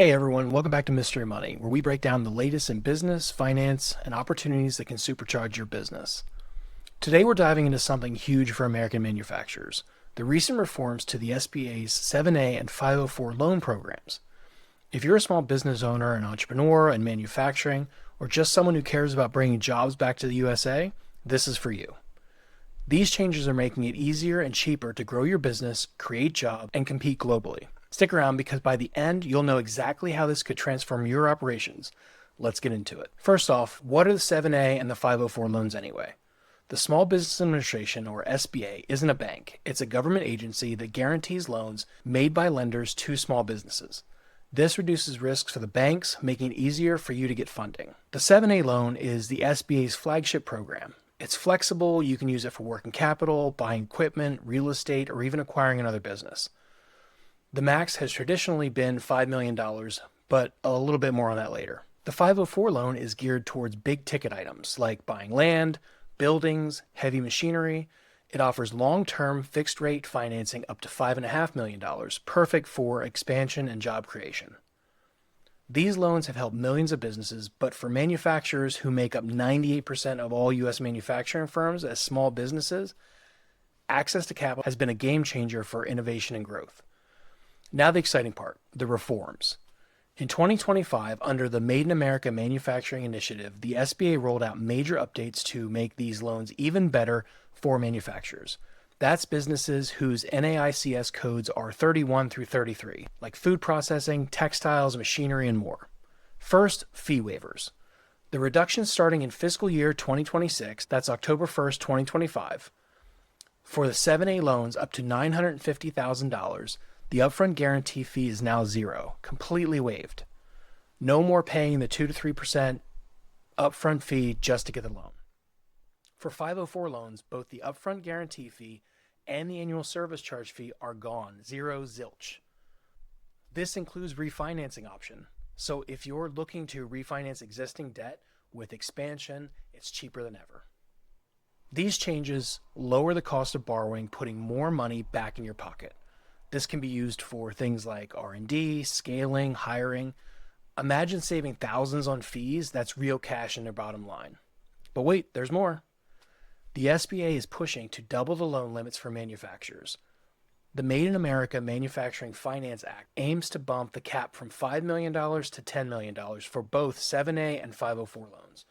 Hey everyone, welcome back to Mystery Money, where we break down the latest in business, finance, and opportunities that can supercharge your business. Today we're diving into something huge for American manufacturers, the recent reforms to the SBA's 7A and 504 loan programs. If you're a small business owner, an entrepreneur in manufacturing, or just someone who cares about bringing jobs back to the USA, this is for you. These changes are making it easier and cheaper to grow your business, create jobs, and compete globally. Stick around because by the end, you'll know exactly how this could transform your operations. Let's get into it. First off, what are the 7A and the 504 loans anyway? The Small Business Administration, or SBA, isn't a bank. It's a government agency that guarantees loans made by lenders to small businesses. This reduces risks for the banks, making it easier for you to get funding. The 7A loan is the SBA's flagship program. It's flexible, you can use it for working capital, buying equipment, real estate, or even acquiring another business. The max has traditionally been $5 million, but a little bit more on that later. The 504 loan is geared towards big ticket items like buying land, buildings, heavy machinery. It offers long-term fixed rate financing up to $5.5 million, perfect for expansion and job creation. These loans have helped millions of businesses, but for manufacturers who make up 98% of all U.S. manufacturing firms as small businesses, access to capital has been a game changer for innovation and growth. Now the exciting part, the reforms. In 2025, under the Made in America Manufacturing Initiative, the SBA rolled out major updates to make these loans even better for manufacturers. That's businesses whose NAICS codes are 31 through 33, like food processing, textiles, machinery, and more. First, fee waivers. The reduction starting in fiscal year 2026, that's October 1st, 2025, for the 7A loans up to $950,000, the upfront guarantee fee is now zero, completely waived. No more paying the 2 to 3% upfront fee just to get the loan. For 504 loans, both the upfront guarantee fee and the annual service charge fee are gone, zero zilch. This includes refinancing option. So if you're looking to refinance existing debt with expansion, it's cheaper than ever. These changes lower the cost of borrowing, putting more money back in your pocket. This can be used for things like R&D, scaling, hiring. Imagine saving thousands on fees. That's real cash in their bottom line. But wait, there's more. The SBA is pushing to double the loan limits for manufacturers. The Made in America Manufacturing Finance Act aims to bump the cap from $5 million to $10 million for both 7A and 504 loans,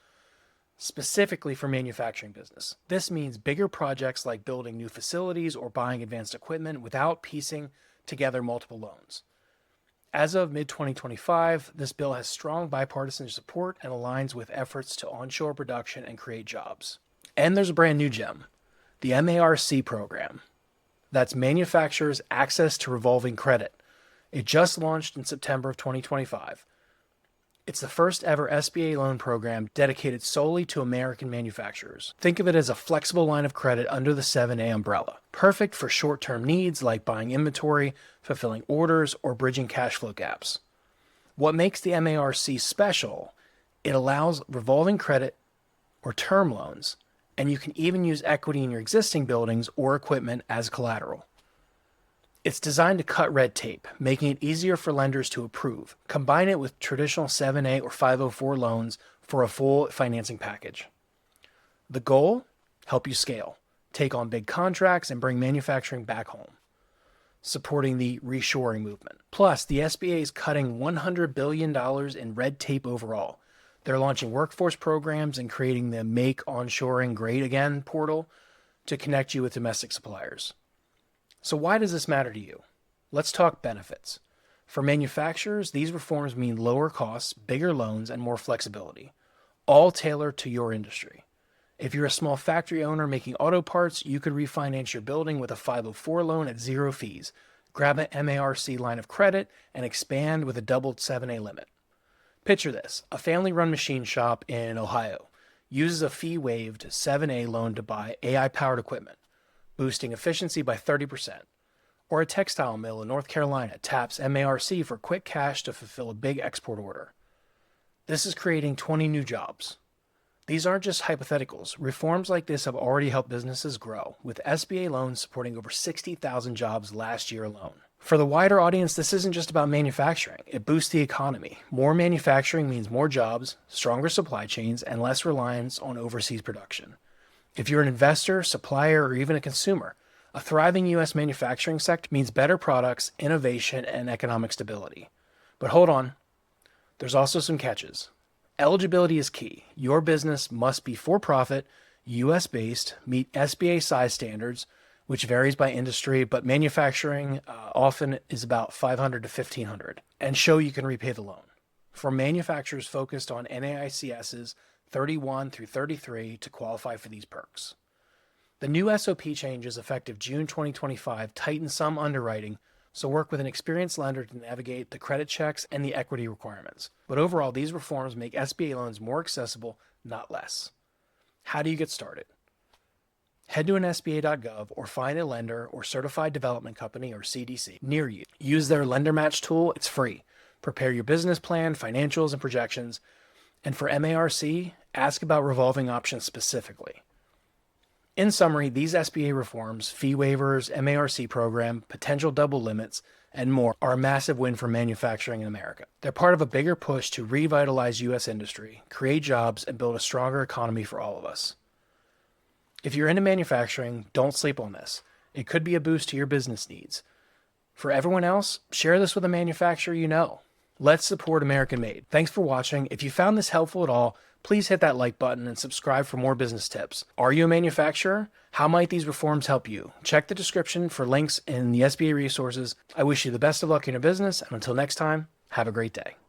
specifically for manufacturing business. This means bigger projects like building new facilities or buying advanced equipment without piecing together multiple loans. As of mid-2025, this bill has strong bipartisan support and aligns with efforts to onshore production and create jobs. And there's a brand new gem, the MARC program. That's Manufacturers Access to Revolving Credit. It just launched in September of 2025. It's the first ever SBA loan program dedicated solely to American manufacturers. Think of it as a flexible line of credit under the 7A umbrella, perfect for short-term needs like buying inventory, fulfilling orders, or bridging cash flow gaps. What makes the MARC special, it allows revolving credit or term loans, and you can even use equity in your existing buildings or equipment as collateral. It's designed to cut red tape, making it easier for lenders to approve. Combine it with traditional 7A or 504 loans for a full financing package. The goal? Help you scale, take on big contracts, and bring manufacturing back home, supporting the reshoring movement. Plus, the SBA is cutting $100 billion in red tape overall. They're launching workforce programs and creating the Make Onshoring Great Again portal to connect you with domestic suppliers. So why does this matter to you? Let's talk benefits. For manufacturers, these reforms mean lower costs, bigger loans, and more flexibility, all tailored to your industry. If you're a small factory owner making auto parts, you could refinance your building with a 504 loan at zero fees, grab an MARC line of credit, and expand with a doubled 7A limit. Picture this, a family-run machine shop in Ohio uses a fee-waived 7A loan to buy AI-powered equipment, boosting efficiency by 30%. Or a textile mill in North Carolina taps MARC for quick cash to fulfill a big export order. This is creating 20 new jobs. These aren't just hypotheticals. Reforms like this have already helped businesses grow, with SBA loans supporting over 60,000 jobs last year alone. For the wider audience, this isn't just about manufacturing. It boosts the economy. More manufacturing means more jobs, stronger supply chains, and less reliance on overseas production. If you're an investor, supplier, or even a consumer, a thriving U.S. manufacturing sector means better products, innovation, and economic stability. But hold on, there's also some catches. Eligibility is key. Your business must be for-profit, U.S.-based, meet SBA size standards, which varies by industry, but manufacturing often is about $500 to $1,500, and show you can repay the loan. For manufacturers focused on NAICS's 31 through 33 to qualify for these perks. The new SOP changes effective June 2025 tighten some underwriting, so work with an experienced lender to navigate the credit checks and the equity requirements. But overall, these reforms make SBA loans more accessible, not less. How do you get started? Head to an SBA.gov or find a lender or certified development company or CDC near you. Use their lender match tool. It's free. Prepare your business plan, financials, and projections. And for MARC, ask about revolving options specifically. In summary, these SBA reforms, fee waivers, MARC program, potential double limits, and more are a massive win for manufacturing in America. They're part of a bigger push to revitalize U.S. industry, create jobs, and build a stronger economy for all of us. If you're into manufacturing, don't sleep on this. It could be a boost to your business needs. For everyone else, share this with a manufacturer you know. Let's support American made. Thanks for watching. If you found this helpful at all, please hit that like button and subscribe for more business tips. Are you a manufacturer? How might these reforms help you? Check the description for links in the SBA resources. I wish you the best of luck in your business, and until next time, have a great day.